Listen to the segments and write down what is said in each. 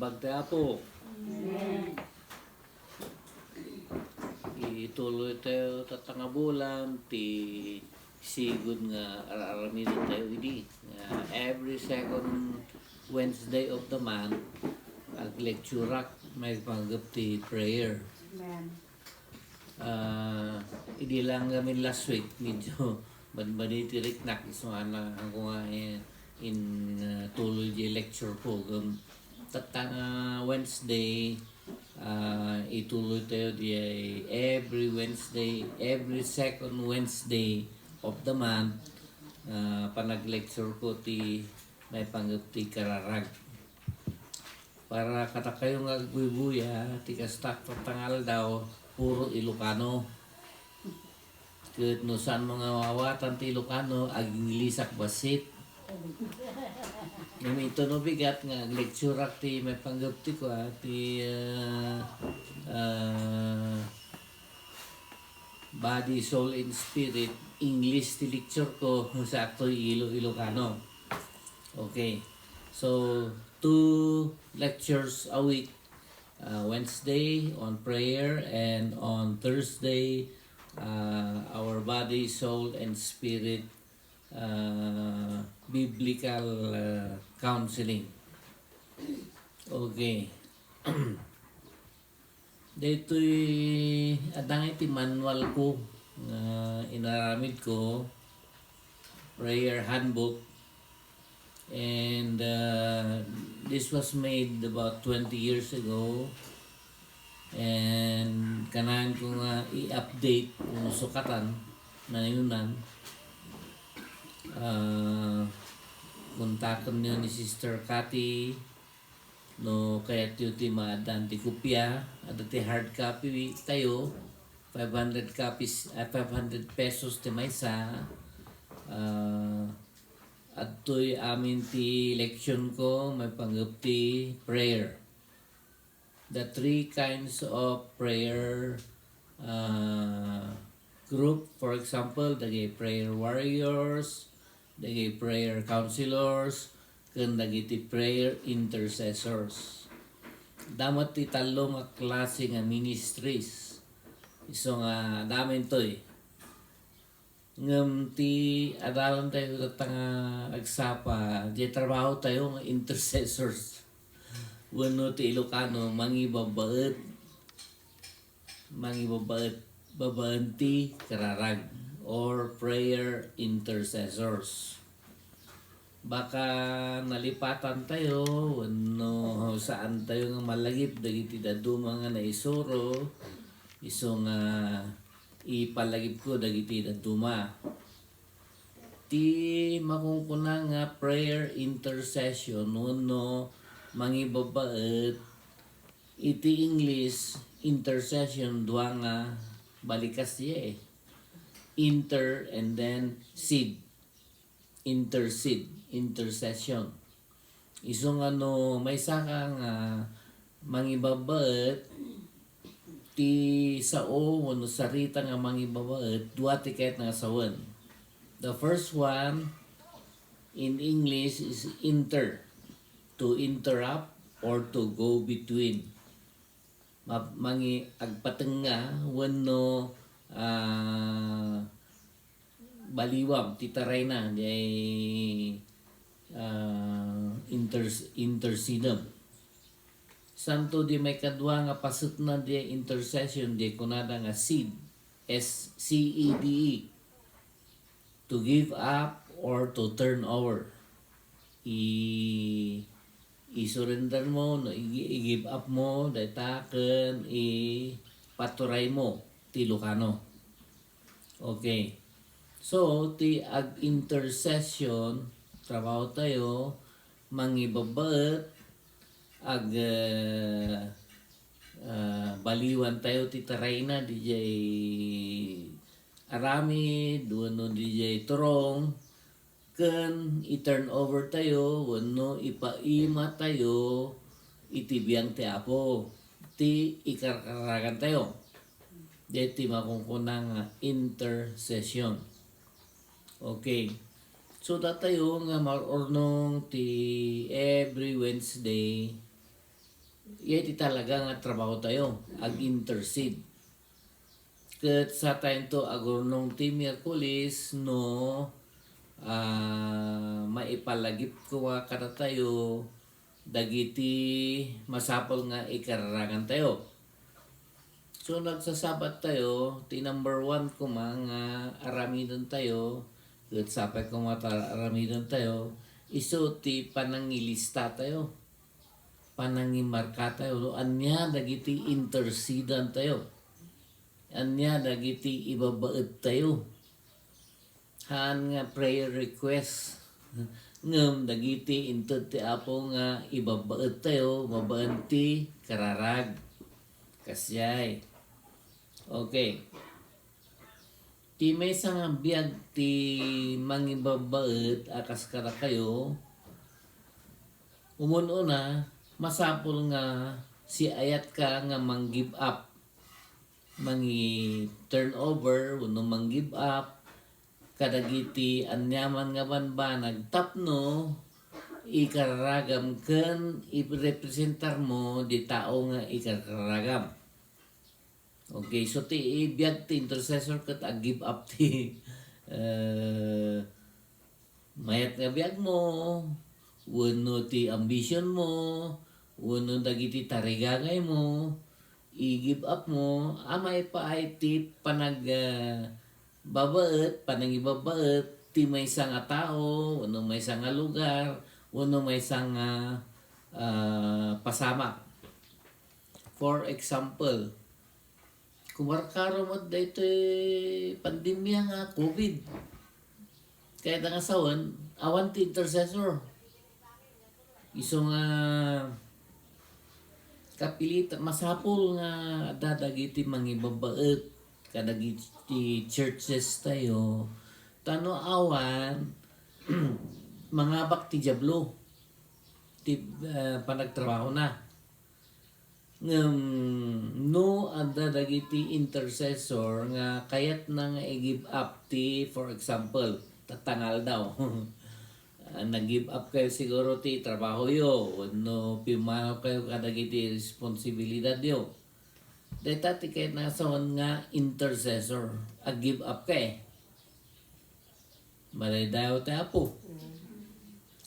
Naimbag tayo po. Ituloy tayo tatangabulan ti sigud nga araramid tayo idi. Every second Wednesday of the month ag lecturak may panggap ti prayer. Idi lang kami last week medyo badbadi ti riknak so ana ako nga in tuloy di lecture program tatang Wednesday ituloy tayo di every Wednesday, every second Wednesday of the month panag-lecture ko ti may panggap ti kararag para kata kayo nga buya ti kastak tatangal daw puro Ilocano ket no saan mga wawatan ti Ilocano aging lisak basit Namito no bigat nga lecture ti may panggap ti ko ti body, soul, and spirit English ti lecture ko sa akto Ilocano. Okay. So 2 lectures a week. Wednesday on prayer and on Thursday our body, soul, and spirit biblical counseling. Okay. Dito'y adang iti manual ko inaramid ko prayer handbook and this was made about 20 years ago and kanahan ko nga i-update kung sukatan na yunan kontakan niyo ni Sister Cathy no kaya tiyo ti maadan ti kopya at ti hard copy tayo 500 copies 500 pesos ti maysa at to'y amin ti leksyon ko may panggap ti prayer the 3 kinds of prayer group for example dagay prayer warriors dagay prayer counselors ken dagiti prayer intercessors damat ti talo nga klase nga ministries iso nga damen toy ngem ti adalan tayo nga agsapa di trabaho tayo nga intercessors wenno ti Ilocano mangibabaet babaanti kararag or prayer intercessors baka nalipatan tayo no saan tayo nga malagip dagiti daduma nga naisuro iso nga ipalagip ko dagiti daduma ti makungkuna nga prayer intercession no mangibabaet iti English intercession dua nga balikas diya inter and then seed intercession isong may saka nga mangibabaet ti sao wano sarita nga mangibabaet dua ti ket nga sawen the first one in English is to interrupt or to go between mangi agpatenga wenno baliwam titaray na di intercedem santo di may kadwa nga pasut na di intercession di kunada nga seed SCEDE to give up or to turn over i-surrender mo no i-give up mo daytaken i-paturay mo ti Ilocano. Okay. So ti ag intercession trabaho tayo mangibabaet ag baliwan tayo ti taray na DJ arami duano DJ turong ken i-turn over tayo wenno ipaima tayo itibiyang ti Apo ti ikarkaragan tayo deti makungkunang intercession. Okay. So datayo nga marornong ti every Wednesday Iti talaga nga trabaho tayo, ag-intercede. Kat sa time to agurnong ti Miyerkules no maipalagip ko nga kada tayo dagiti masapol nga ikararangan tayo. So nagsasabat tayo, ti number 1 ko mga aramidon tayo, kat sapay ko mga aramidon tayo, iso ti panangilista tayo, panangimarka tayo, anya dagiti intercedan tayo. Anya dagiti ibabaet tayo. Han nga prayer request. Ngem dagiti inted ti Apo nga ibabaet tayo, mabaan ti kararag. Kasyay. Okay. Ti may nga biyag ti mangibabaet akas kara kayo. Umununa, masapol nga si ayat ka nga mang-give up. Mangi turnover uno mang give up kadagiti anyaman nga banbanag tapno ikararagam ken irepresentar mo di tao nga ikararagam. Okay, so ti ibiyag ti intercessor ket give up ti mayat nga biyag mo, wenno ti ambition mo, wenno dagiti tarigagay mo, i-give up mo, amay pa ay ti babaet, panangibabaet, ti may nga tao, wano may nga lugar, wano may nga pasama. For example, kumarkaro mo dito pandemya nga COVID. Kaya nga sawan, awan ti intercessor. Iso nga kapilit masapul nga dadagiti mangibabaet kadagiti churches tayo tano awan mga bakti diablo ti panagtrabaho na no ada dagiti intercessor nga kayat na nga i-give up ti for example tatangal daw nag-give up kayo siguro ti trabaho yo no pimano kayo kadagiti responsibilidad yo deta ti kay nasawan nga intercessor ag-give up kay malay daw ti Apo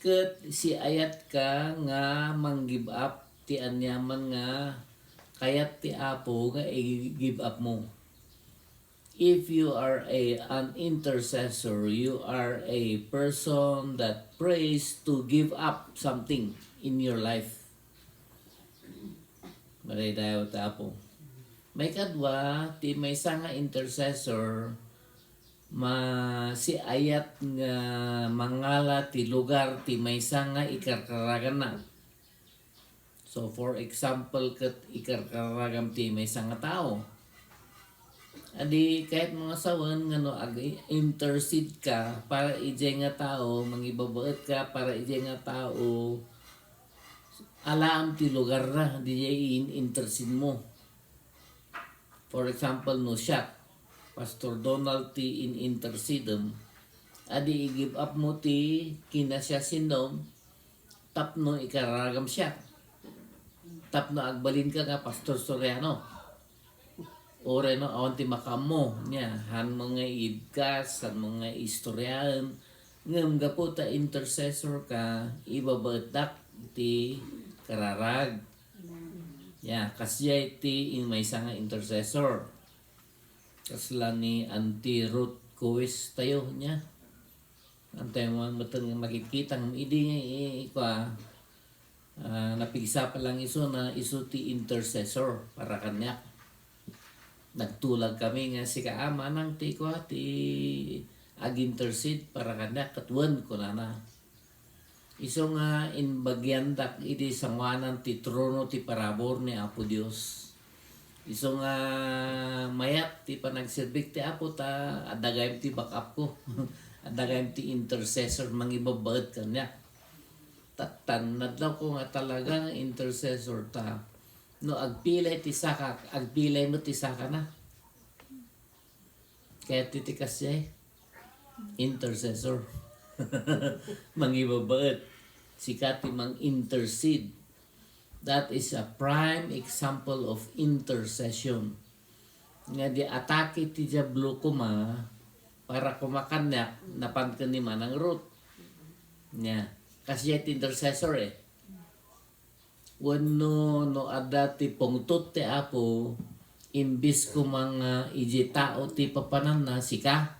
ket si ayat ka nga mang-give up ti anyaman nga kayat ti Apo nga i-give up mo. If you are an intercessor, you are a person that prays to give up something in your life. Malay dayo tapo. May kadwa, ti may nga intercessor, si ayat nga mangala ti lugar ti may nga ikarkaragan na. So for example, kat ikarkaragam ti may nga tao. Adi kahit mga sawan nga no intercede ka para ije nga tao mangibabaet ka para ije nga tao alam ti lugar na di intercede mo. For example no siya Pastor Donald ti intercedem adi i-give up mo ti kinasya sinom tapno ikararagam siya tapno agbalin ka nga Pastor Soriano ore no awan ti makamo nya han mga idkas han mga istoryahan ngem gapo ta intercessor ka ibabadak ti kararag ya kasyay ti may nga intercessor kasla ni Auntie Ruth Kuwis tayo nya antay mo mateng makikita ng idi ka napigsa pa lang iso na iso ti intercessor para kanya nagtulag kami nga si kaama nang ti ag-intercede para kanya katwan ko na iso nga in bagyandak iti sangwanan ti trono ti parabor ni Apo Dios iso nga mayat ti panagsirbik ti Apo ta adagayem ti backup ko adagayem ti intercessor mangibabaet kanya tanad daw ko nga talaga intercessor ta no agpilay ti saka agpilay mo ti saka na kaya titikas siya intercessor mangibabaet si kati mang intercede That is a prime example of intercession. Nga di atake ti Diablo kuma para kumakanyak napan ka ni manang root. Nya, kasi yet intercessor eh. Wano no ada ti pungtot ti Apo, imbis ko mga iji tao ti papanan na sika.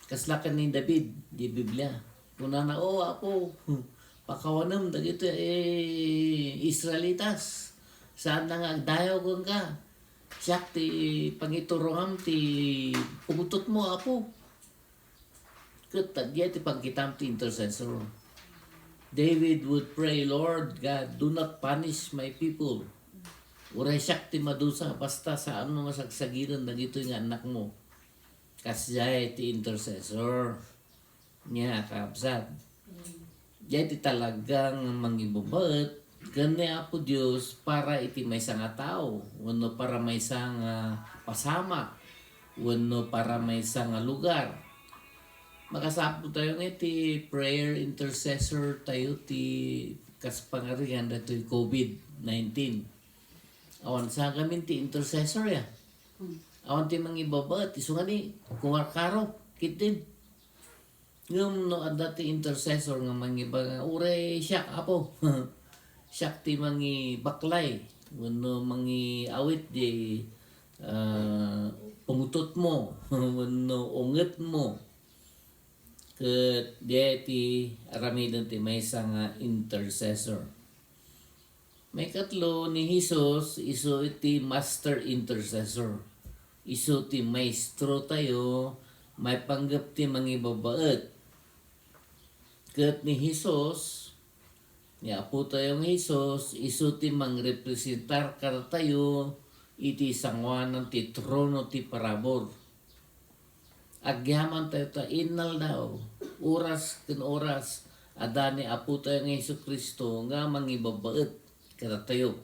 Kaslakan ni David di Biblia. Kuna na Apo, pakawanam dagito Israelitas. Saan na nga agdayaw kong ka? Siyak ti pangiturungam ti pungtot mo Apo. Kutad ti pagkitam ti intercessor. David would pray, Lord God, do not punish my people. Uray siyak ti madusa, basta saan mo masagsagiran na gito yung anak mo. Kasi ti intercessor. Nya, kaabsat. Diya ti talagang mangibubat. Gani Apo Diyos para iti may nga tao. Wano para may nga pasama. Wano para may nga lugar. Makasapo tayo nga ti prayer intercessor tayo ti kaspangarihan na ito COVID-19. Awan sa gamin ti intercessor ya. Awan ti mangibabat. Iso nga ni kuwarkaro. Kitin. Ngum no ada ti intercessor nga mangiba uray siyak Apo. Siyak ti mangi baklay. Wano mangi awit di pungutot mo. Wano unget mo. Ket dia ti aramidon ti may nga intercessor. May katlo ni Jesus iso iti master intercessor. Iso ti maestro tayo may panggap ti mangibabaet. Ket ni Jesus ni Apo tayong Jesus iso ti mangrepresentar kar tayo iti sangwanan ti trono ti parabor. Agyaman tayo ta inal daw oras ken oras adani Apo tayo ng Hesus Kristo nga mangibabaet kada tayo.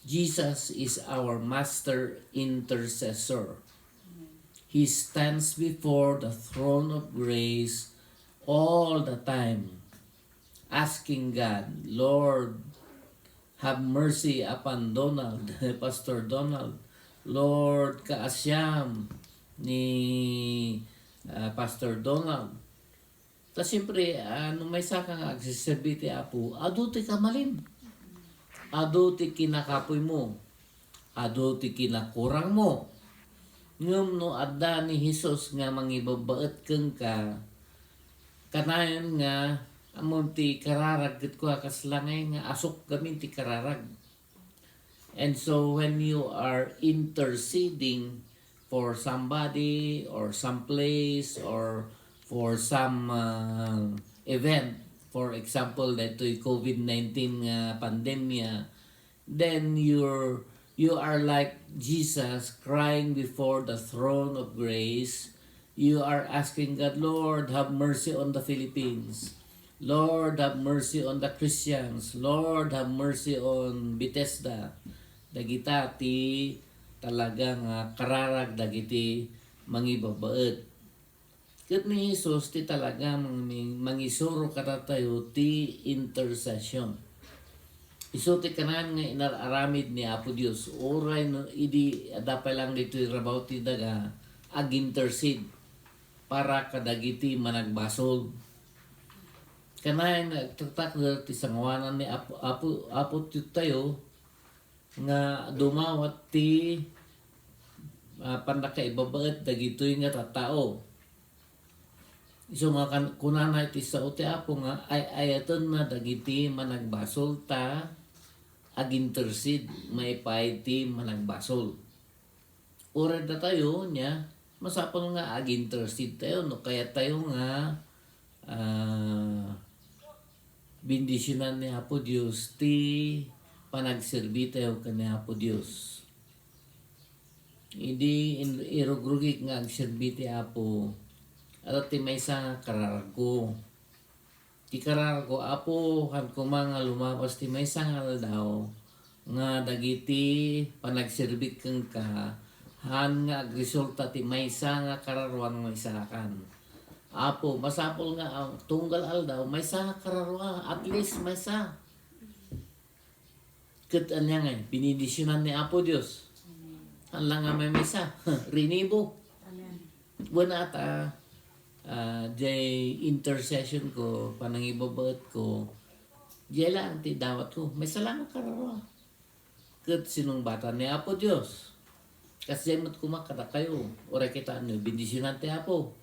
Jesus is our master intercessor. He stands before the throne of grace all the time, asking God, Lord, have mercy upon Donald, Pastor Donald. Lord, kaasyam ni Pastor Donald. Ta siyempre, nung may saka nga agsiserbi ti Apo, ado ti kamalin. Ado ti kinakapoy mo. Ado ti kinakurang mo. Ngum no adda ni Jesus nga mangibabaet keng ka, kanayon nga, amon ti kararag ket ko kaslangay nga asok gamin ti kararag. And so when you are interceding for somebody or some place or for some event, for example, dito yung COVID-19 pandemya, then you are like Jesus crying before the throne of grace. You are asking God, Lord, have mercy on the Philippines. Lord, have mercy on the Christians. Lord, have mercy on Bethesda. Dagita ti talagang kararag dagiti mangibabaet. Ket ni Jesus ti talaga mangisuro kada tayo ti intercession. Iso ti kanan nga inararamid ni Apo Dios. Oray no idi adapay lang dito rabaw ti daga ag-intercede para kadagiti managbasol. Kanayan nagtatak ti sangwanan ni Apo tayo nga dumawat ti pandakaibabaet dagitoy nga tattao. So nga kunana iti sao ti Apo nga ayaton na dagiti managbasol ta ag-intercede maipay ti managbasol. Oray na tayo niya masapon nga ag-intercede tayo no kaya tayo nga bindisyonan ni Apo Dios ti panagserbi tayo kani Apo Dios. Hindi irugrugik nga agserbi ti Apo at ti may nga kararag ko. Ti kararag ko Apo kan ko mga lumabas ti may nga daw nga dagiti panagserbi keng ka han nga agresulta ti may nga kararwang maisakan. Apo, masapol nga ang tunggal aldaw, may sa kararwa, at least may sa. Kat anya nga, binidisyonan ni Apo Diyos. Ang lang nga may misa, rinibo. Wala ata, jay intercession ko, panangibabaat ko, jay lang ti dawat ko, may salamat kararwa. Kat sinong bata ni Apo Diyos. Kasi mat kumakata kayo, oray kita ano, bindisyonan ti Apo.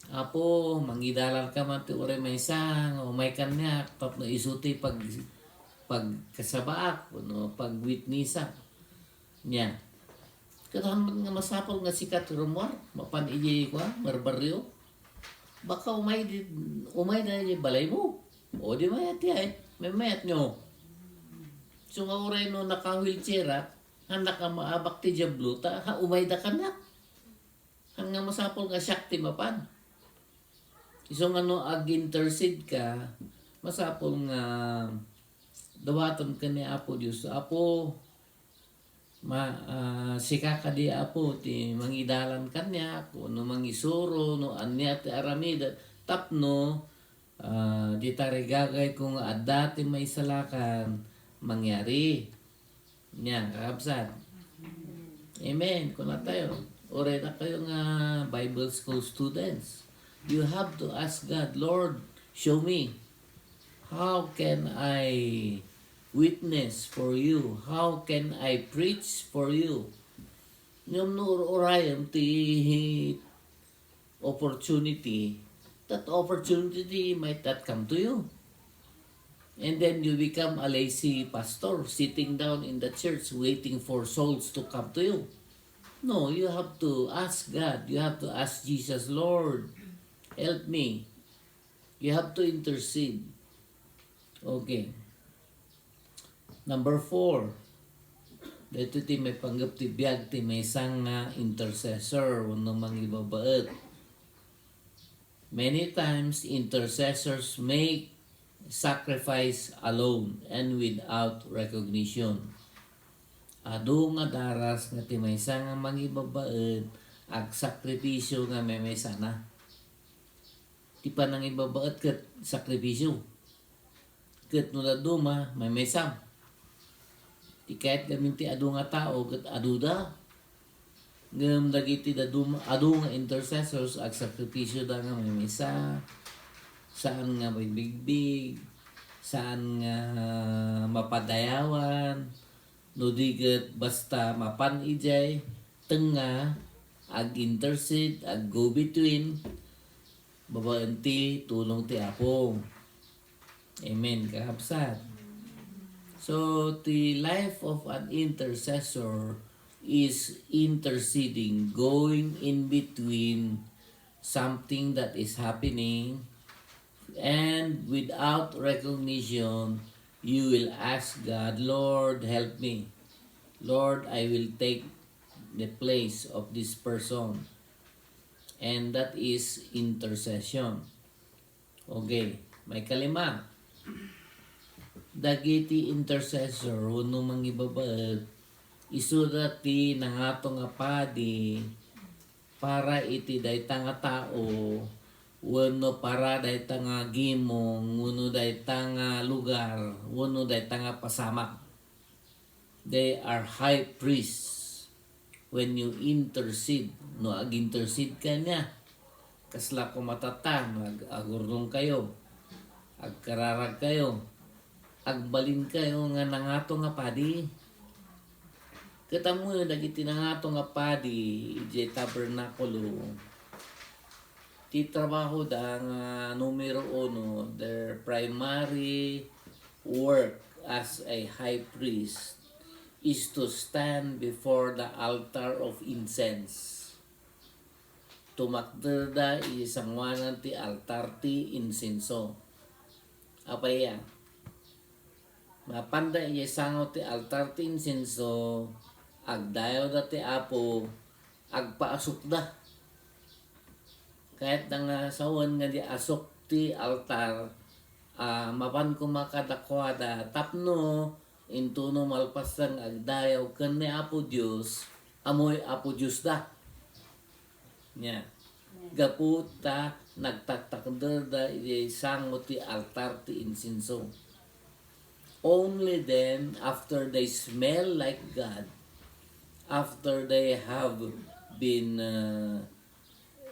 Apo, mangidalan ka man ti oray may sang, o may kanyak, tapno isuti pagkasabaak, no, pag witnessa niya. Katahan nga masapol nga sikat rumor, mapan iji ko, barbaryo. Baka umay na iji balay mo. O di mayat ya may mayat nyo. So nga oray no naka-wheelchair handa ka maabak ti jablo, ha umay da ka na. Hanggang masapol nga syakti mapan. So nga no ag-intercede ka, masapol nga dawaton ka ni Apo Diyos. Apo, sika ka di Apo, ti mangidalan kanya, kung no mangisuro, no anya ti aramida, tapno, di tarigagay kung dati may salakan, mangyari. Yan, kakabsat. Amen. Kung na tayo, oray na kayo nga Bible school students. You have to ask God, Lord, show me. How can I witness for you? How can I preach for you? Ngam no orayam ti opportunity. That opportunity might not come to you. And then you become a lazy pastor sitting down in the church waiting for souls to come to you. No, you have to ask God. You have to ask Jesus, Lord, help me. You have to intercede. Okay. Number 4. Dito ti may panggap ti biyag ti may isang intercessor wano mangibabaet. Many times intercessors make sacrifice alone and without recognition. Ado nga daras nga ti may isang mangibabaet ag sakripisyo nga may sana. Ti pa nang ibabaet ket sakripisyo. Ket nula duma may mesam. Ti kahit gamin ti adu nga tao ket adu da. Ngem dagiti da duma adu nga intercessors ag sakripisyo da nga may mesa. Saan nga may bigbig, saan nga mapadayawan, no diget basta mapan ijay, tenga, ag intercede, ag go between, babaan ti tulong ti Apo. Amen, kakabsat. So, the life of an intercessor is interceding, going in between something that is happening, and without recognition, you will ask God, Lord, help me. Lord, I will take the place of this person. And that is intercession. Okay, may kalima. Dagiti intercessor, wano mangibabaet, isurati nangatong apadi, para iti dayta nga tao, wano para dayta nga gimong, wano dayta nga lugar, wano dayta nga pasamak. They are high priests. When you intercede, no ag-intercede ka niya, kasla ko matatang, agurnong kayo, agkararag kayo, agbalin kayo nga nangato nga padi. Katamu dagiti nangato nga padi, ije tabernakulo, ti trabaho da nga numero 1, their primary work as a high priest is to stand before the altar of incense. Tumakderda isangwanan ti altar ti insenso. Apaya? Mapanda isangaw ti altar ti insenso, agdayaw da ti Apo, agpaasok da. Kahit nga sawan nga di asok ti altar, mapan kumakadakwada, tapno, intuno malpasang agdayaw kan ni Apo Diyos, amoy Apo Diyos da. Nya. Gaputa nagtaktakder da sangot ti altar ti insinso. Only then, after they smell like God, after they been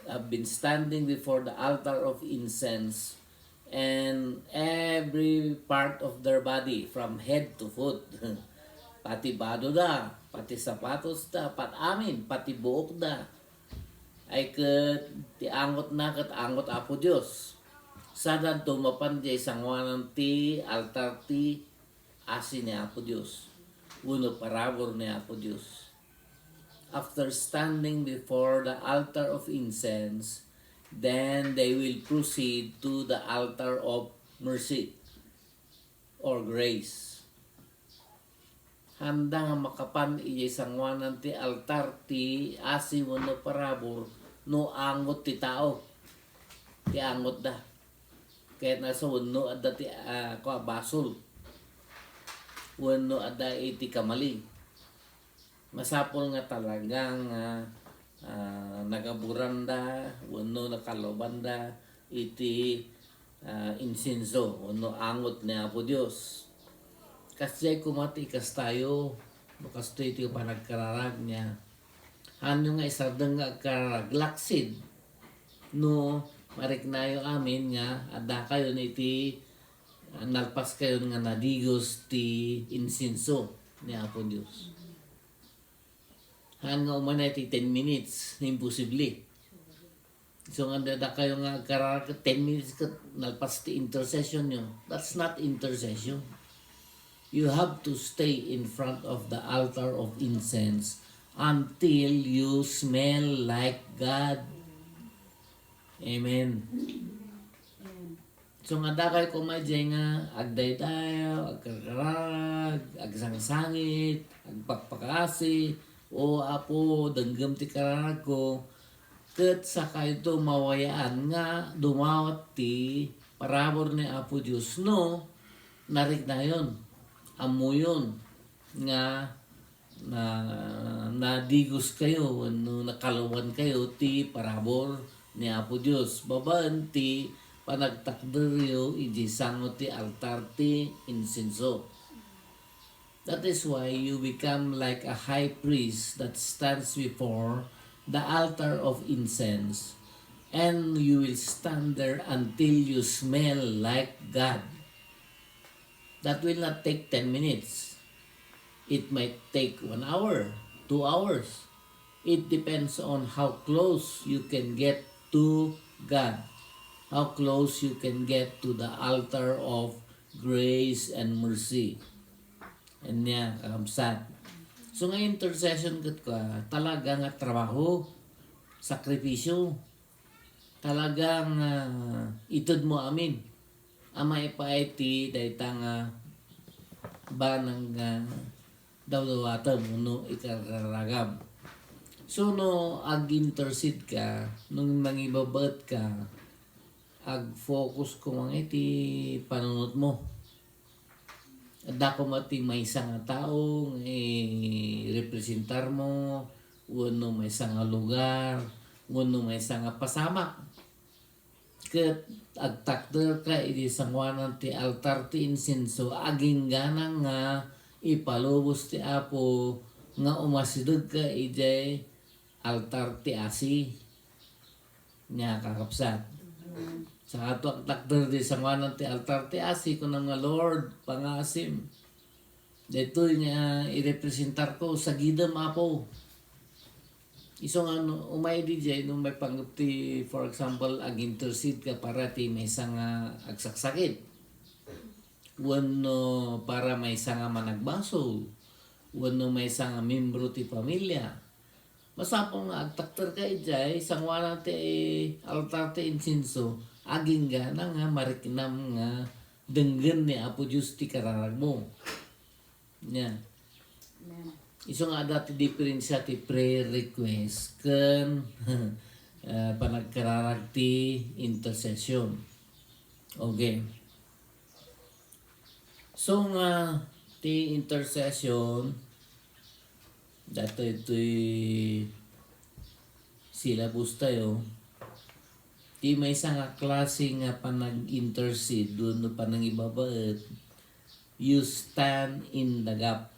have been standing before the altar of incense, and every part of their body from head to foot, pati bado da, pati sapatos da, pati buok da, ay ti angot na kat angot apo Dios. Sadan tumapan di sangwanan ti altar ti asin ni Apo Diyos. Uno parabor ni Apo Diyos. After standing before the altar of incense, then they will proceed to the altar of mercy or grace. Handa nga makapan iyay sangwanan ti altar ti asin uno parabor no angot ti tao. Ti angot da. Kaya nasa uno at ti basol. Wano ada iti kamali. Masapol nga talagang nagaburanda, wano nakalobanda iti insinso, wano angot ni Apo Diyos. Kasi kumati kas tayo, bukas to iti panagkararag niya. Ano nga isardang nga kararag, laksid. No, mariknayo amin nga, ada kayo na iti nalpas kayo nga nadigos ti insinso ni Apo Diyos. Han nga umanay ti 10 minutes, imposible. So nga dada kayo nga kararag 10 minutes ka nalpas ti intercession nyo. That's not intercession. You have to stay in front of the altar of incense until you smell like God. Amen. So nga dakay kumadya nga agday tayo, agkararag, agsangsangit, agpakpakasi, o Apo, danggam ti kararag ko. Kat sa kayo mawayaan nga dumawat ti parabor ni Apo Diyos no, narik na yun. Amo yun nga nadigos kayo, no, nakalawan kayo ti parabor ni Apo Diyos. Babaan ti panagtakderyo iji sangot ti altar ti insinso. That is why you become like a high priest that stands before the altar of incense, and you will stand there until you smell like God. That will not take 10 minutes. It might take 1 hour, 2 hours. It depends on how close you can get to God. How close you can get to the altar of grace and mercy. And niya, kakamsat. So nga intercession kat ka, talaga nga trabaho, sakripisyo, talagang itod mo amin. Ama ipaiti, dahi tanga ba ng dawdawatan no ikararagam. So no, ag-intercede ka, nung mangibabat ka, ag-focus ko mga iti panunod mo. Dako mati may isang tao, representar mo, wano may isang lugar, wano may isang pasamak. Kat agtakder ka, iti sangwanan ti altar ti insinso, aging ganang nga ipalubos ti Apo, nga umasidog ka, iti altar ti asi, niya kakapsat. Sa ato ang takder di sangwanan ti altar ti asi ko nga Lord pangasim. Dito nga irepresentar ko sa gidam Apo. Iso nga umay di jay nung may panggap ti for example ag-intercede ka para ti may isang agsaksakit. Wano para may isang managbaso. Wano may isang membro ti pamilya. Masapong nga agtakder ka ijay sangwanan ti altar ti insinso. Aging gana nga marikinam nga denggen ni Apo Diyos ti kararag mo. Yan. Iso nga dati diferensya ti prayer request ken panagkararag ti intercession. Okay. So nga ti intercession dato ito'y silabus tayo. Ti may isa nga klase nga panag-intercede doon no panangibabaet. You stand in the gap.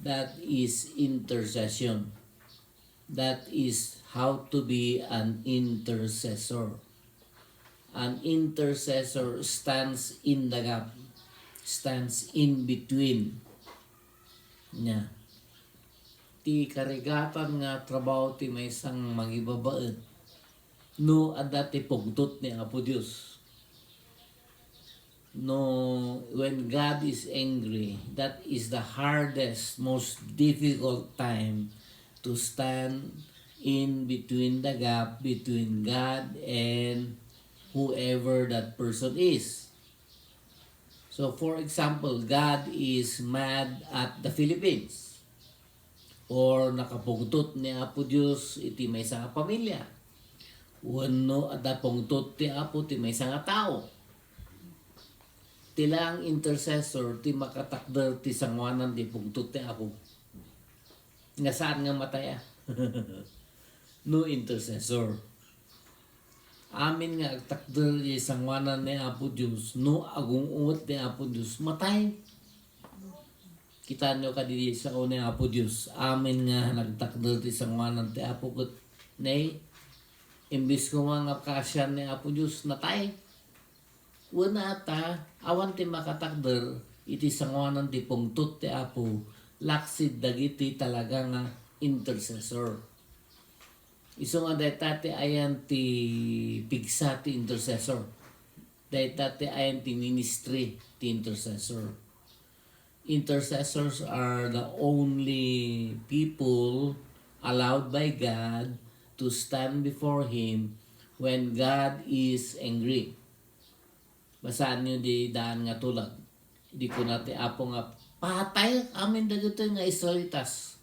That is intercession. That is how to be an intercessor. An intercessor stands in the gap, stands in between niya. Ti karigatan nga trabaho ti may isang magibabaet no adda ti pugtot ni Apo Dios. No, when God is angry, that is the hardest, most difficult time to stand in between the gap between God and whoever that person is. So for example, God is mad at the Philippines. Or nakapugtot ni Apo Diyos iti may nga pamilya. Wano at pungtot ti Apo ti may nga tao. Tila ang intercessor ti makatakder ti sangwanan ti pungtot ti Apo. Nga saan nga mataya? No intercessor. Amin nga agtakder ti sangwanan ni Apo Diyos no agungungot ni Apo Diyos matay. Kita nyo kadidi sa ni Apo Diyos. Amin nga nagtakder ti sangwanan ti Apo ket nay imbis ko nga kasyan ni Apo Diyos natay. Wala ata awan ti makatakder iti sangwanan ti pungtot ti Apo laksid dagiti talaga nga intercessor. Iso nga dayta ti ayan ti pigsa ti intercessor. Dayta ti ayan ti ministry ti intercessor. Intercessors are the only people allowed by God to stand before Him when God is angry. Basaan nyo di daan nga tulag. Di ko nati Apo nga patay amin dagito nga Israelitas.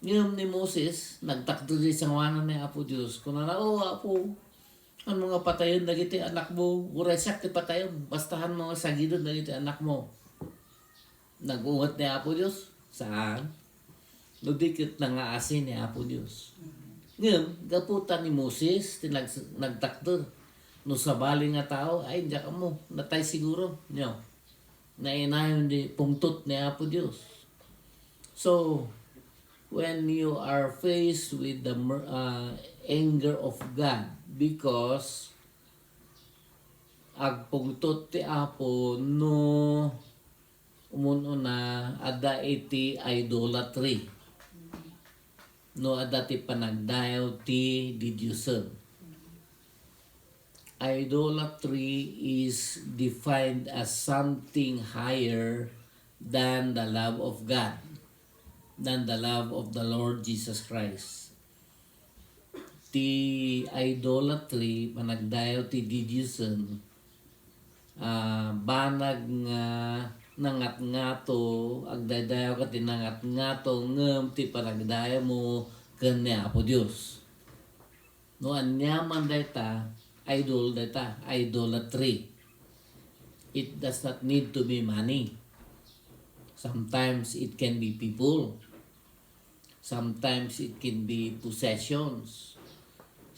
Ngayon ni Moses, nagtakdo di sa ngawanan ni Apo Diyos. Kung Apo, ang mga patayon dagiti anak mo, urasak ti patayon, bastahan mga sagidon dagiti anak mo. Nag-ungat ni Apo Diyos, saan? Nudikit na nga asin ni Apo Diyos. Ngayon, gaputan ni Moses, nagtakdo. No sabali nga tao, ay, diya ka mo, natay siguro. Nyo, nainayon di pungtot ni Apo Diyos. So, when you are faced with the anger of God because agpungtot ti Apo no umununa ada iti idolatry no ada ti panagdayaw ti didyusen. Idolatry is defined as something higher than the love of God, than the love of the Lord Jesus Christ. Ti idolatry, panagdayaw ti didyusen, banag nga nangat-ngato, agdadayaw ka ti nangat-ngato, ngem ti panagdayaw mo kanya Apo Diyos. No, anyaman dayta, idol dayta, idolatry. It does not need to be money. Sometimes it can be people. Sometimes it can be possessions.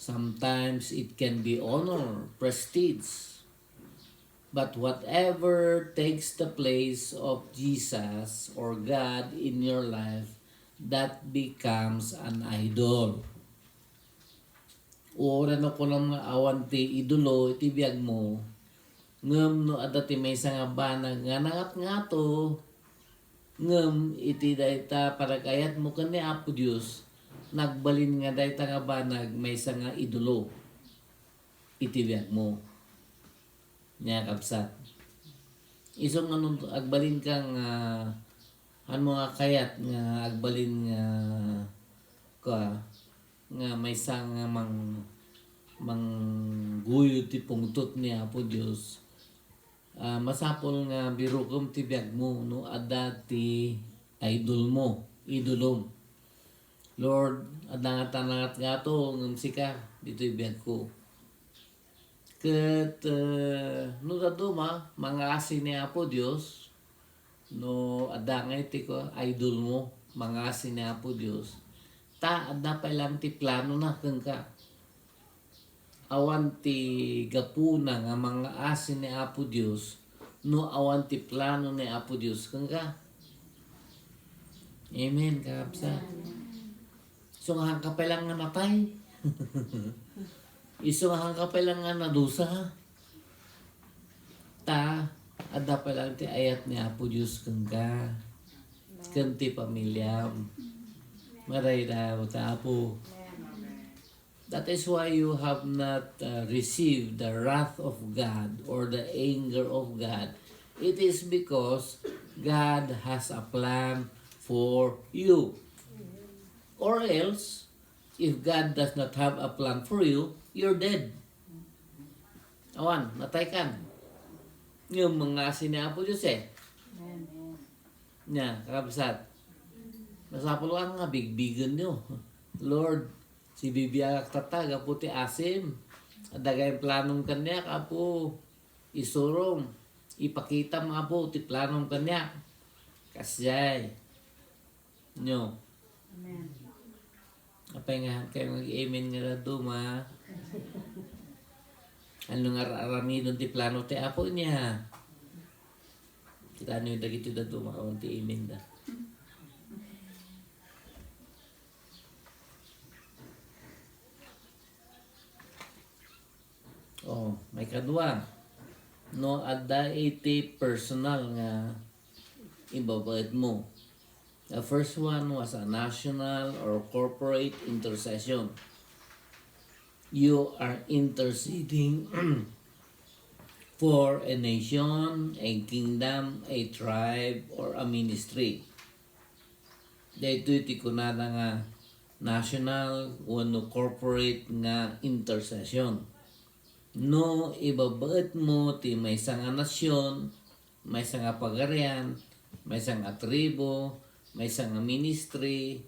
Sometimes it can be honor, prestige. But whatever takes the place of Jesus or God in your life, that becomes an idol. O ano ko lang nga awan ti idolo, iti biyag mo, ngem no adati may nga banag nga nangat to, ngem iti dayta paragayat mo kan ni Apo Diyos, nagbalin nga dayta nga banag may nga idolo, iti biyag mo. Nya kapsat. Isong anong agbalin kang ano nga kayat nga agbalin nga nga may nga mangguyod ti pungtot ni Apo Diyos. Masapol nga birukom ti biyag mo no adda ti idol mo, idolom. Lord, adda nga to ngem sika dito biyag ko. Ket no daduma mga asin ni Apo Diyos no adda nga iti ko idol mo, mga asin ni Apo Diyos. Ta adda pa lang ti plano na keng ka. awan ti gapuna nga mga asin ni Apo Dios no awan ti plano ni Apo Dios kang ka. Amen, kapsa. So nga ka pa lang nga natay. Iso nga ka pa lang nga nadusa. Ta, ada pa lang ti ayat ni Apo Dios kang ka. Kanti pamilyam. Maray daw ta Apo. That is why you have not received the wrath of God or the anger of God. It is because God has a plan for you. Or else, if God does not have a plan for you, you're dead. Awan, natay kan. Yung mga sinapo Diyos Nya, kakabsat. Nasapuluan nga, bigbigan nyo. Lord, si bibiyag tatag, apo ti asim. Adagay planong kanya, apo, isurong. Ipakita mo apo, ti planong kanya. Kasyay. Nyo. Amen. Apay nga, kayo mag-amen nga na duma. Ano nga arami doon ti plano ti apo niya. Kita ano yung dagito na duma, kawan ti amen da. Oh, may kadwa. No, adda iti personal nga ibabad mo. The first one was a national or corporate intercession. You are interceding for a nation, a kingdom, a tribe, or a ministry. Dito iti kunada nga national wano corporate nga intercession. No, ibabaet mo ti may nga nasyon, may nga pagarian, may nga tribo, may nga ministry,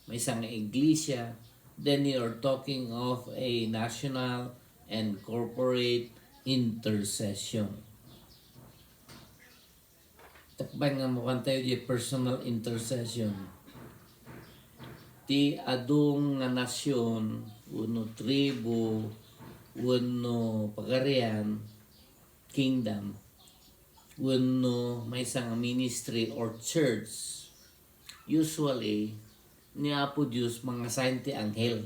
may nga iglesia, then you are talking of a national and corporate intercession. Takbay nga mo tayo di personal intercession. Ti adong nga nasyon, uno tribo, uno pagarian, kingdom, uno may nga ministry or church. Usually, ni Apo Diyos mga sign ti anghel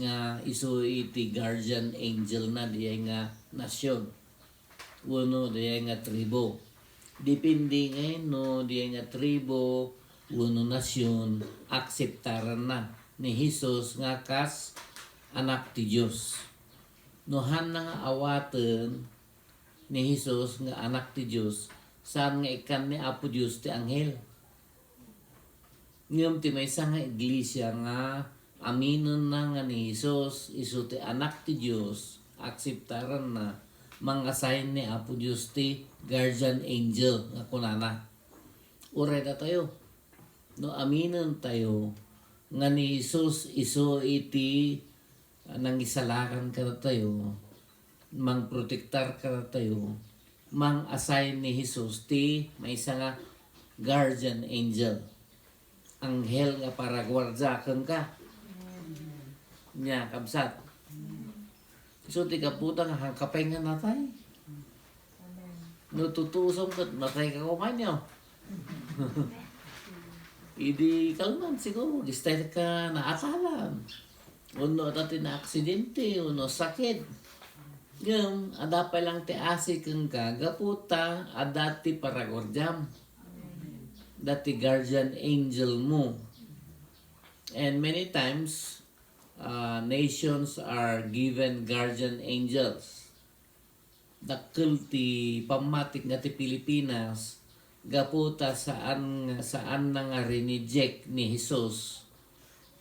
nga isu iti guardian angel na diya nga nasyon uno diya nga tribo depende ngayon no diya nga tribo uno nasyon akseptaran na ni Jesus nga kas anak ti Diyos nohan na nga awaten ni Jesus nga anak ti Diyos saan nga ikan ni Apo Diyos ti anghel. Ngayon ti may nga iglesia nga aminon na nga ni Jesus iso ti anak ti Diyos akseptaran na mga sign ni Apo Diyos ti guardian angel nga kunana. Uray na tayo. No aminon tayo nga ni Jesus iso iti nangisalakan ka na tayo mang protektar ka na tayo mang assign ni Jesus ti may nga guardian angel. Anghel nga para gwardyakan ka. Nya, kabsat. So, ti kaputa nga hangkapay nga natay. No, tutusong ka, natay ka kumanyo. Idi kalman siguro, gistay ka naatalan. Uno dati na aksidente, uno sakit. Ngayon, adapay lang ti asik kang kagaputa, adati para gwardiyam. Dati guardian angel mo. And many times, nations are given guardian angels. Dakkel ti pamatik nga ti Pilipinas, gaputa saan na nga rineject ni Jesus.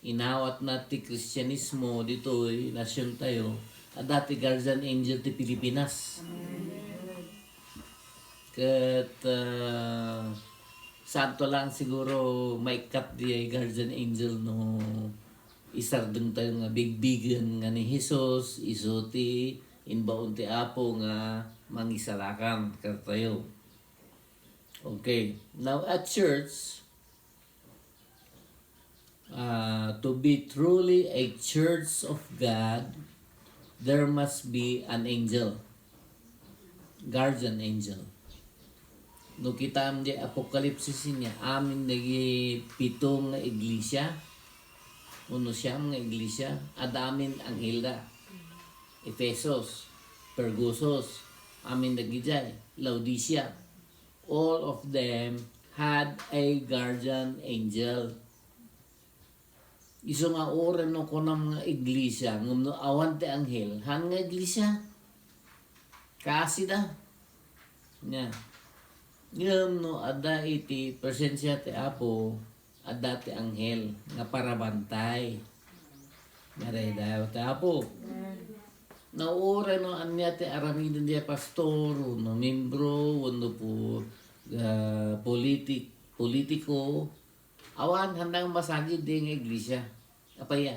Inawat na ti Kristyanismo dito, nasyon tayo, dati guardian angel ti Pilipinas. Kat santo lang siguro may cut di guardian angel no isardeng tayo nga bigbigan nga ni Jesus isuti inbaon ti Apo nga mangisalakan tayo. Okay, now at church, to be truly a church of God, there must be an angel, guardian angel. No kita am di Apokalipsis niya, amin nagi pitong nga iglesia, uno siyam nga iglesia, adamin ang hilda. Efesos, Pergusos, amin nagijay, Laodicea, all of them had a guardian angel. Iso nga oran no konam nga iglesia, ngumno awan te anghel, han nga iglesia, kasi da. Nya. Ngam no ada iti presensya ti Apo, ada ti anghel nga para bantay. Maray daw ti Apo. Naura no anya ti aramidon dia pastor, no membro, wano po politiko, awan handang masagid din ng iglesia. Apaya,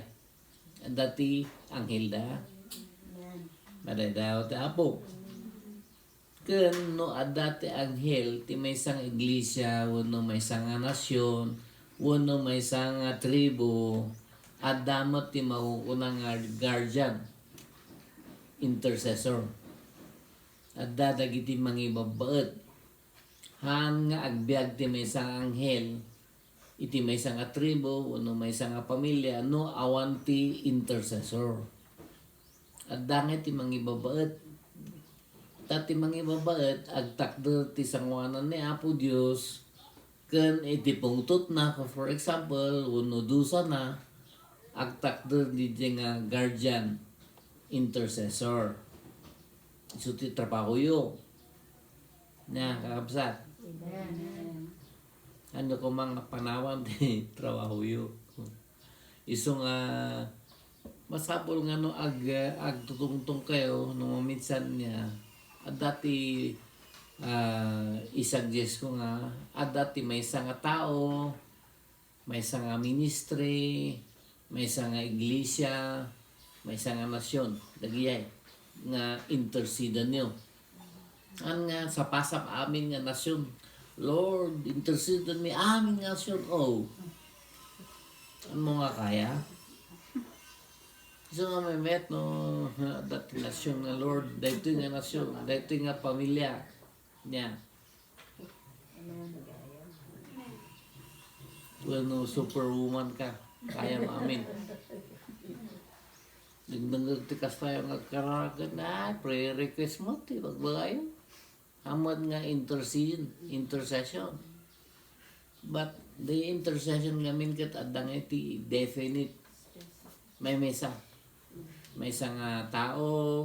dati anghel da, maday daw ti Apo. Ken no adati anghel ti may isang iglesia, wano may isang nasyon, wano may isang tribo, at damot ti makukunang guardian, intercessor. At dadagiti mangibabaet. Han nga agbyag ti may isang anghel, iti may isang tribo, no may isang pamilya, no awan ti intercessor. At dangit ti mangibabaet. Tati mangibabaet, agtakder ti sangwanan ni Apo Dios, ken iti pungtot na, for example, uno dusa na, agtakder di nga guardian, intercessor. Isu ti trabaho yo. Na kakabsat. Ano ko mga panawan ti trabaho yo. Isu nga masapol nga no agtutungtong kayo no minsan niya. At dati isagjes ko nga at dati may isang tao, may isang ministry, may isang iglesia, may isang nasyon, dagiyay, nga intercede nyo. Ang nga, sa pasap amin nga nasyon, Lord, intercede mi amin nga nasyon. Oh, ano mo nga kaya? So nga may met, no, dati nasyon nga Lord, dahito nga nasyon, dahito nga pamilya niya. Well, superwoman ka, kaya mo amin. Nagdanggag ti tayo nga karagan na, prayer request mo, ti bagbagayo. Hamad nga intercession. But the intercession ngamin kat adang iti definite. May mesa. May isang tao,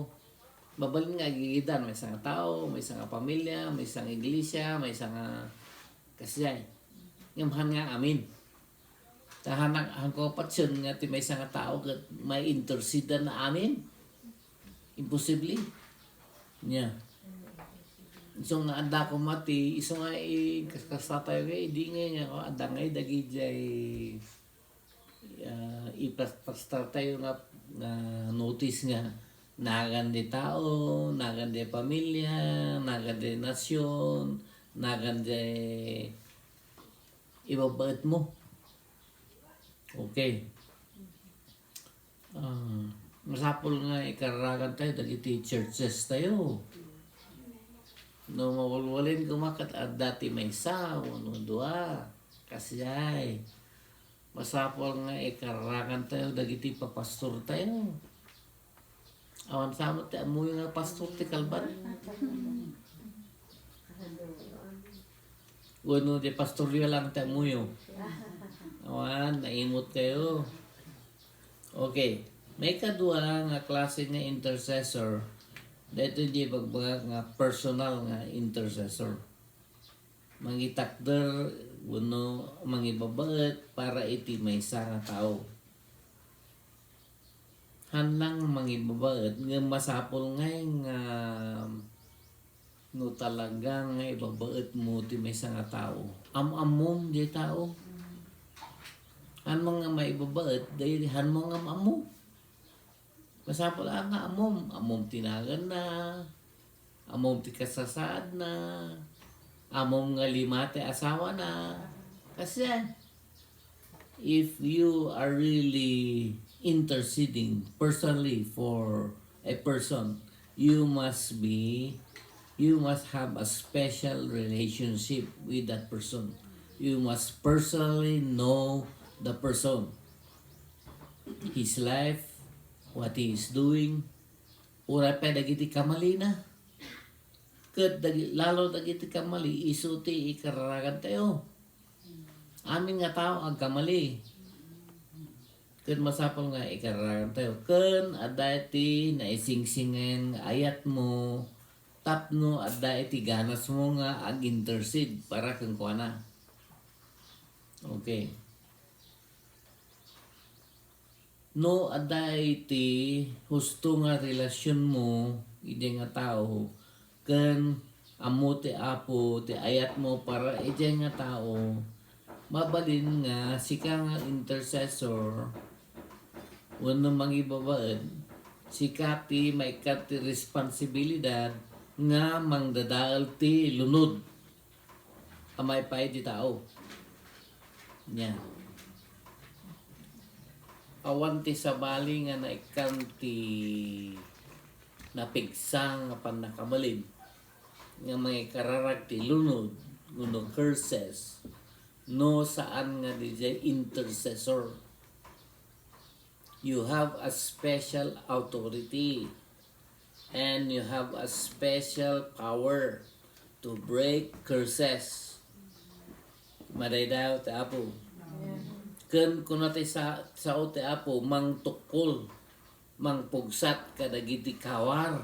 babalin nga gigidan, may isang tao, may isang pamilya, may isang iglesia, may isang kasiyay. Ngamahan nga amin. Tahanak ang kopatsun nga ti may isang tao kat may intercede na amin. Imposible. Nya. So nga anda ko mati, iso nga kastatay nga, di nga anda nga dagi jay ipastar tayo nga notice nga nagan di tao, nagan di pamilya, nagan di nasyon, nagan di ibabaet mo. Okay. Masapol nga ikaragan tayo, dagiti churches tayo. No mawalwalin kumakat at dati may isa, no dua, kasiyay. Masapol nga ikaragan tayo, dagiti papastor tayo. Awan sama tayo, mo yung pastor ti kalban. Wano di pastoryo lang tayo mo yung. Awan, naimot kayo. Okay. May kadua nga klase nga intercessor. Dito di bagbaga nga personal nga intercessor. Mangitakder, wano mangibabaet para iti may isa nga tao. Hanlang mangibabaet nga masapol nga no talagang nga ibabaet mo ti may isa nga tao. Amamom di tao. Han mo nga maibabaet, dahil han mo nga maamom. Masapol nga amom tinagan na, amom ti kasasaad na, amom nga limate asawa na. Kasi if you are really interceding personally for a person, you must have a special relationship with that person. You must personally know the person, his life, what he is doing. Ura pa dagiti kamali na. Lalo dagiti kamali, isuti ikararagan tayo. Amin nga tao ang kamali. Ken masapol nga ikararagan tayo. Ken adda iti naisingsingen ayat mo, tapno adda iti ganas mo nga ag-intercede para kang kuana. Okay. No adda iti husto nga relasyon mo iti nga tao ken amo ti Apo ti ayat mo para iti nga tao mabalin nga sika nga intercessor wenno mangibabaen sika ti maikat ti responsibilidad nga mangdadaal ti lunod amay pay ti tao nya. Awan ti sabali nga naikan ti napigsang nga panakabalin nga mga kararag ti lunod nguno curses no saan nga DJ intercessor. You have a special authority and you have a special power to break curses. Maday daw ti Apo. Ken kuno ti sa ti Apo mangtukol mangpugsat kadagiti kawar.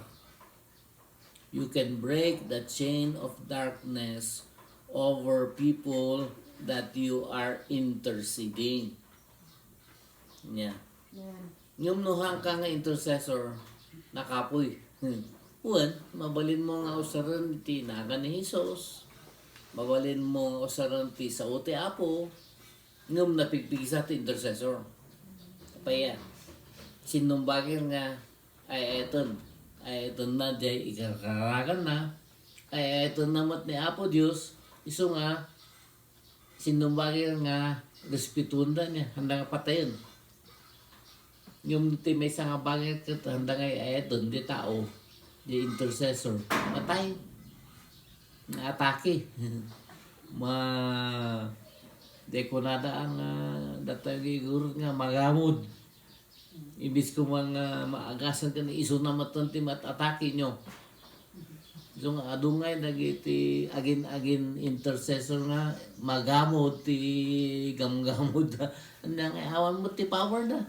You can break the chain of darkness over people that you are interceding. Yeah. Ngum nuhang ka nga intercessor nakapoy. Uwan, mabalin mo nga usaran ti naga ni Jesus. Mabalin mo nga usaran ti sao ti Apo. Ngum napigpigisa ti intercessor. Kaya sinumbagin nga ay eton na jay ikararagan na ay eton namat ni Apo Dios iso nga sinumbagin nga respetunda niya handa nga patayon yung ti may nga bagay kat handa nga eton di tao di intercessor matay na atake de ko nadaan nga datay gigur nga magamod ibis ko mga maagasan ka na iso na matanti matatake nyo so nga adungay dagiti agin intercessor nga magamod ti gamgamod nga awan mo ti power da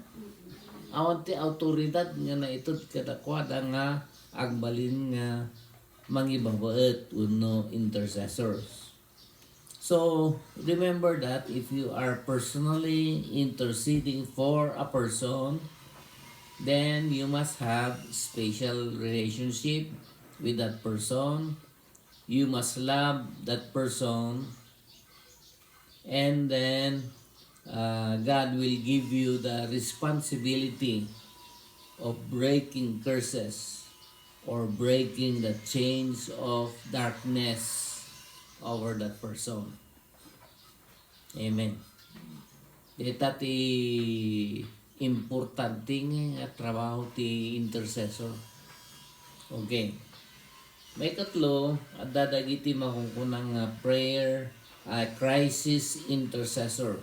awan ti autoridad nga na ito kadakwada nga agbalin nga mangibabaet uno intercessors. So, remember that if you are personally interceding for a person, then you must have special relationship with that person. You must love that person. And then, God will give you the responsibility of breaking curses or breaking the chains of darkness over that person. Amen. Dita ti importanting nga trabaho ti intercessor. Okay. May katlo, adda dagiti mahungkunang prayer, crisis intercessor.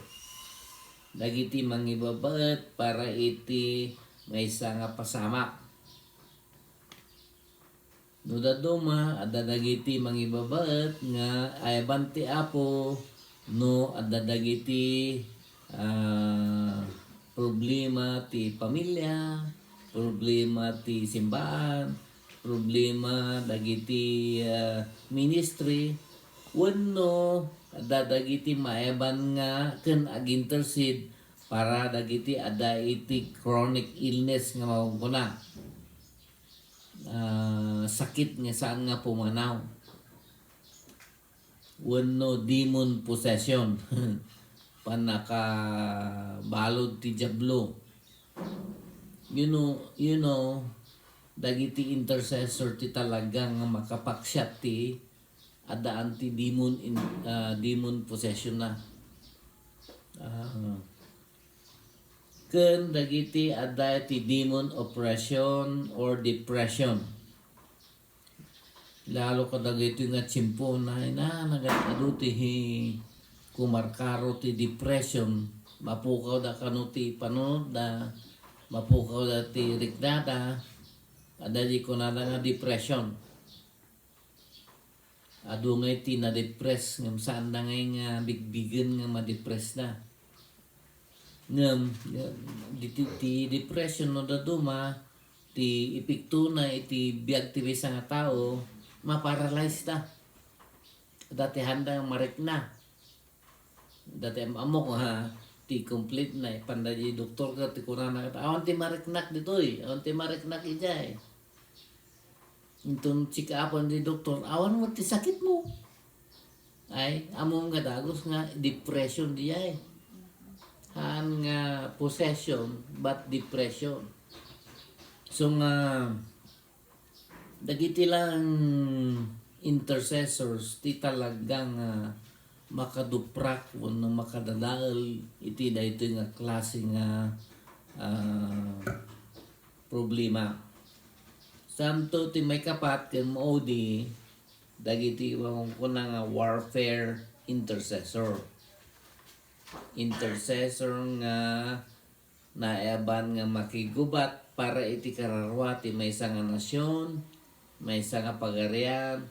Dagiti mangibabaet para iti may nga pasamak. Nuda duma adda dagiti mangibabaet nga ayaban ti Apo no adda dagiti problema ti pamilya, problema ti simbahan, problema dagiti ministry wenno adda dagiti maeban nga ken ag-intercede para dagiti adda iti chronic illness nga mawagkuna. Sakit nga saan nga pumanaw wenno demon possession panaka balod ti diablo you know dagiti intercessor ti talagang makapaksyat ti adaan ti demon possession na ken dagiti adda ti demon oppression or depression. Lalo ka dagiti nga tsimpo na nagadu ti kumarkaro ti depression, mapukaw da kanu ti panunod da, mapukaw da ti rikdada, adali ko na nga depression. Adu ngay ti na-depress ngam saan na ngay nga bigbigan nga ma-depress na. Ngam ti depression no daduma ti epekto na iti biag ti bisa nga tao ma-paralyze ta. Dati handa nga marik na. Dati amok ha ti complete na pandaji doktor ka ti kunana ka awan ti mariknak ditoy, awan ti mariknak ijay. Itong chika-upon di doktor, awan mo ti sakit mo. Ay, among nga dagos nga depression di ay. Han nga possession but depression. So nga dagiti lang intercessors ti talagang makaduprak wano makadadaal iti dayto nga klase nga problema. Santo ti may kapat ken mao di dagiti ko na nga warfare intercessor. Intercessor nga naeban nga makigubat para iti kararwa ti maysa nga nasyon, maysa nga pagarian,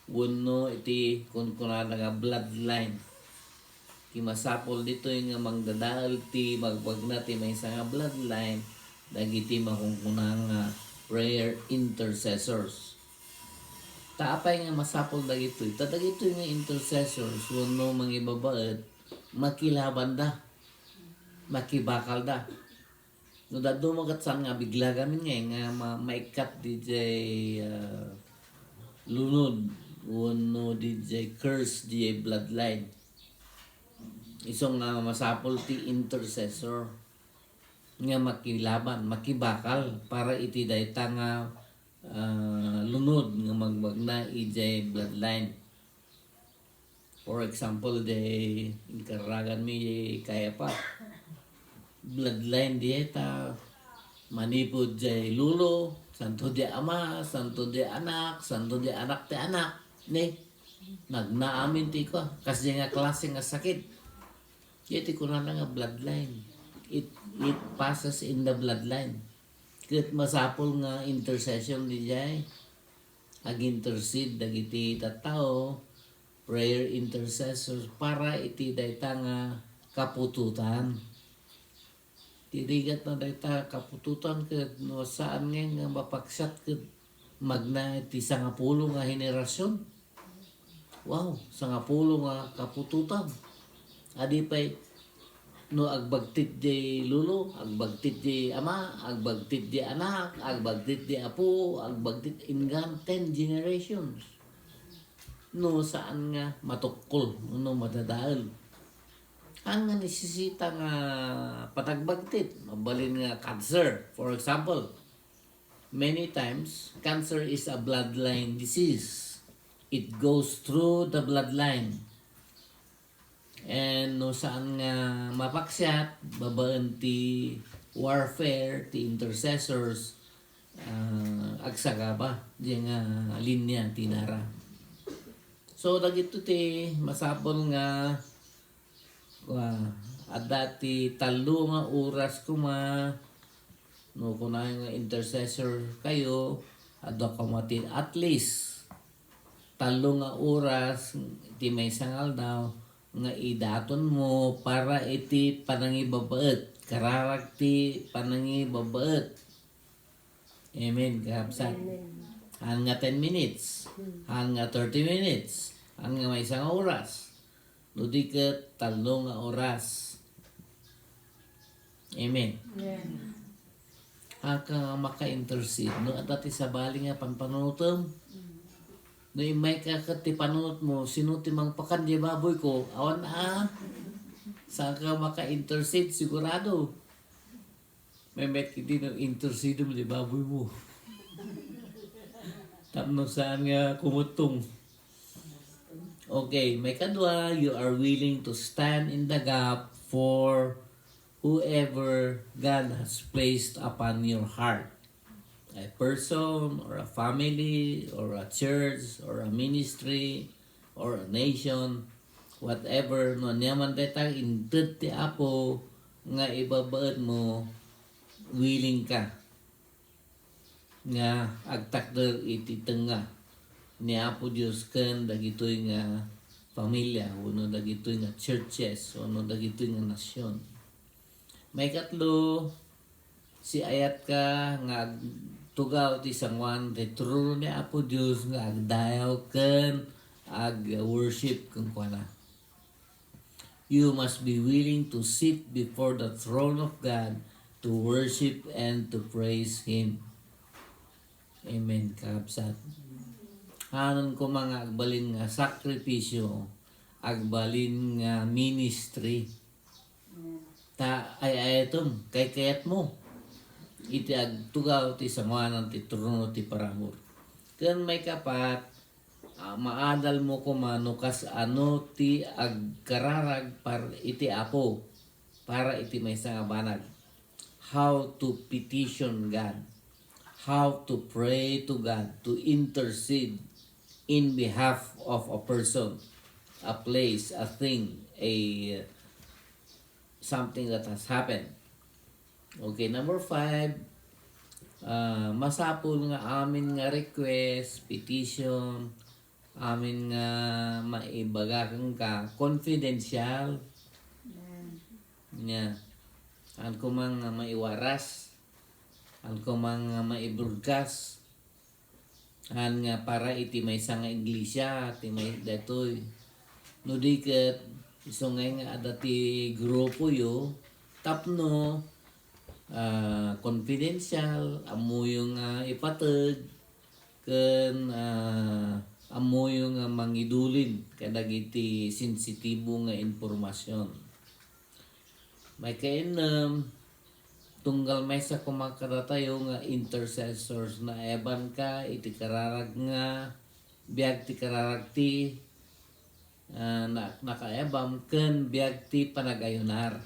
wenno iti kunkunana nga bloodline. Ti masapol dito nga mangdadaal ti magbagna ti maysa nga bloodline dagiti makungkunang nga prayer intercessors. Taapay nga masapol dagito. Dagito nga intercessors wenno mangibabaet makilaban da. Makibakal da. No dadto magat saan nga bigla gamin nga maikat DJ lunod wenno DJ curse DJ bloodline. Isong nga masapol ti intercessor nga makilaban, makibakal para iti dayta nga lunod nga magbagna ijay bloodline. For example, inkaragan mi kaya pa bloodline dieta manipod jay lulo, santo di ama, santo di anak, santo di anak ti anak, ne nagnaamin ti ko kasi nga klase nga sakit. Iti ko na nga bloodline. It passes in the bloodline. Ket masapol nga intercession di jay ag-intercede dagiti tattao, prayer intercessors para iti dayta nga kapututan. Tirigat na dayta kapututan ket no saan nga mapaksat ket magna iti 10 nga henerasyon. Wow, 10 nga kapututan. Adi pay no agbagtit di lulo, agbagtit di ama, agbagtit di anak, agbagtit di apo, agbagtit inggan 10 generations. No saan nga matukol, no madadaal. Ang nga nisisita nga patagbagtit, mabalin nga cancer, for example. Many times, cancer is a bloodline disease. It goes through the bloodline. And no saan nga mapaksyat, babaan ti warfare, ti intercessors, agsaga ba, di nga linya, tinara. So, dagito ti masapol nga, at dati 3 nga oras kuma, no kunay nga intercessor kayo, adwa kamatin at least 3 nga oras, ti may sangal daw, nga idaton mo para iti panangibabaet, kararag ti panangibabaet. Amen, kahapsan. Han nga 10 minutes, han nga 30 minutes, han nga may 1 oras, ludi ket 3 nga oras. Amen. Ang ka maka-intercede, no at dati sa bali nga panpanutom, no may kakati panunot mo, sino ti mang pakan di baboy ko, awan saan ka maka-intercede sigurado. May kiti ng intercede mo di baboy mo. Tapno saan nga kumutong. Okay, may kadwa, you are willing to stand in the gap for whoever God has placed upon your heart. A person or a family or a church or a ministry or a nation, whatever no niyaman detang inted ti Apo nga ibabaad mo, willing ka nga agtakder iti tenga ni Apo Dios ken dagitoy nga pamilya uno dagitoy nga churches uno dagitoy nga nasyon. May katlo si ayat ka nga tugaw ti sangwan ti trono ni Apo Dios nga agdayaw ken ag worship ken kuana. You must be willing to sit before the throne of God to worship and to praise Him. Amen, kaabsat. Hanon ko mga agbalin nga sakripisyo, agbalin nga ministry. Ta ay item kay kayat mo. Iti agtugaw ti samanan ti trono ti paramor. Ken may kapat maadal mo ko manukas ano ti agkararag par iti Apo para iti maysa nga banag. How to petition God. How to pray to God, to intercede in behalf of a person, a place, a thing, something that has happened. Okay, number 5, masapul nga amin nga request, petition, amin nga maibagakan ka, confidential. Nya. An ko mang maiwaras, an ko mang maibroadcast, an nga para iti may nga iglesia, iti may datoy. No di ket iso nga adati grupo yo, tapno confidential, amo yung ipateg, ken amo yung mangidulin kadagiti sensitibo nga impormasyon. May kainam tunggal may sa kumakadatayo nga intercessors na eban ka iti kararag nga biag ti kararag ti nakaebam ken biag ti panagayunar.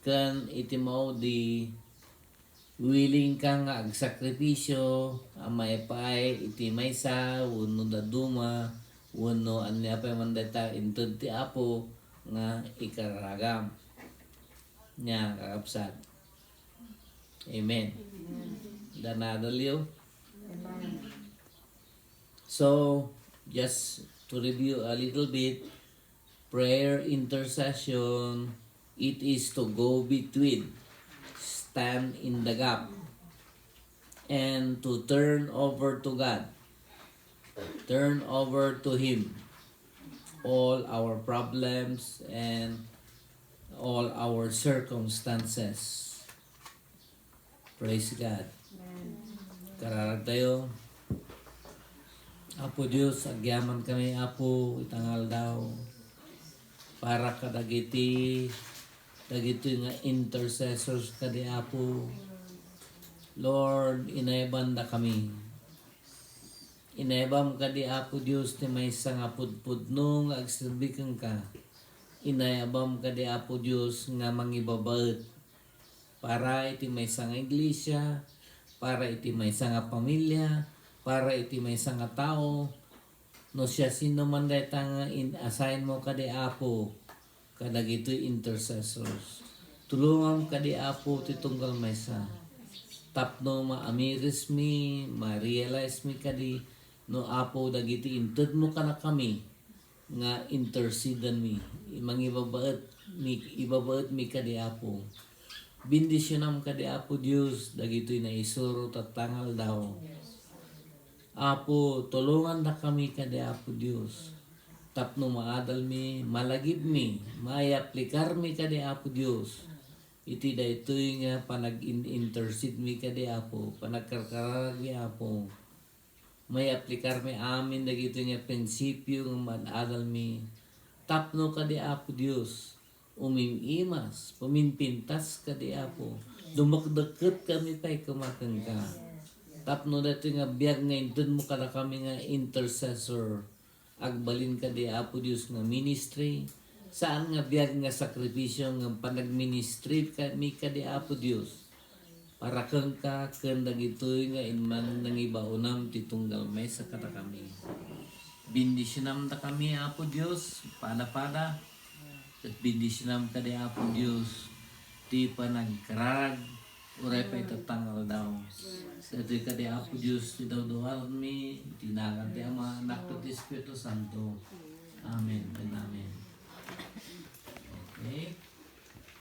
Ken iti mao di willing ka nga agsakripisyo maipay iti maysa wenno daduma wenno anya pa man data inted ti Apo nga ikararagam nya kakabsat. Amen. Danadaliw. So just to review a little bit, prayer intercession, it is to go between, stand in the gap, and to turn over to God, turn over to Him all our problems and all our circumstances. Praise God. Kararag tayo. Apo Diyos, agyaman kami Apo, itangal daw. Para kadagiti nga intercessors kadi Apo. Lord, inaybanda kami. Inaybam kadi Apo Diyos ti maysa nga pudpudno nga agsilbiken ka. Inayabam kadi Apo Diyos nga mangibabaet para iti maysa nga iglesia, para iti maysa nga pamilya, para iti maysa nga tao. No siya sino man dayta nga in-assign mo kadi Apo kadagitoy intercessors. Tulungan kadi Apo ti tunggal maysa. Tapno maamiris mi, ma-realize mi kadi no Apo dagiti inted mo kana kami nga intercedan mi. Mangibabaet mi kadi Apo. Bendisyonam kadi Apo Dios dagitoy na isuro tatangal daw. Apo, tulungan na kami kadi Apo Dios. Tapno maadal mi, malagib mi, maayaplikar mi kadi Apo Dios. Iti daytoy nga panag-intercede mi kadi Apo, panagkarkarag mi Apo. May aplikar mi amin dagitoy nga prinsipyo nga maadal mi. Tapno kadi Apo Dios. Umimimas, puminpintas kadi Apo. Dumakdeket kami pa'y kumakang ka. Tapno dito nga biyag nga indun mo kada kami nga intercessor. Agbalin kadi Apo Dios nga ministry. Saan nga biyag nga sakripisyo nga panagministry kami kadi Apo Dios. Para kang ka kendang ito'y nga inman nangibaunam titunggal may sa kata kami. Bindisyanam ta kami Apo Dios, pada-pada. At bindisyanam kadi Apo Dios, ti panagkarag, uray pa itatangal daw. Sa ito'y kadi Apo Dios, ti daw doal mi, tinagan ti Ama, Anak, at Espiritu Santo. Amen and Amen. Okay.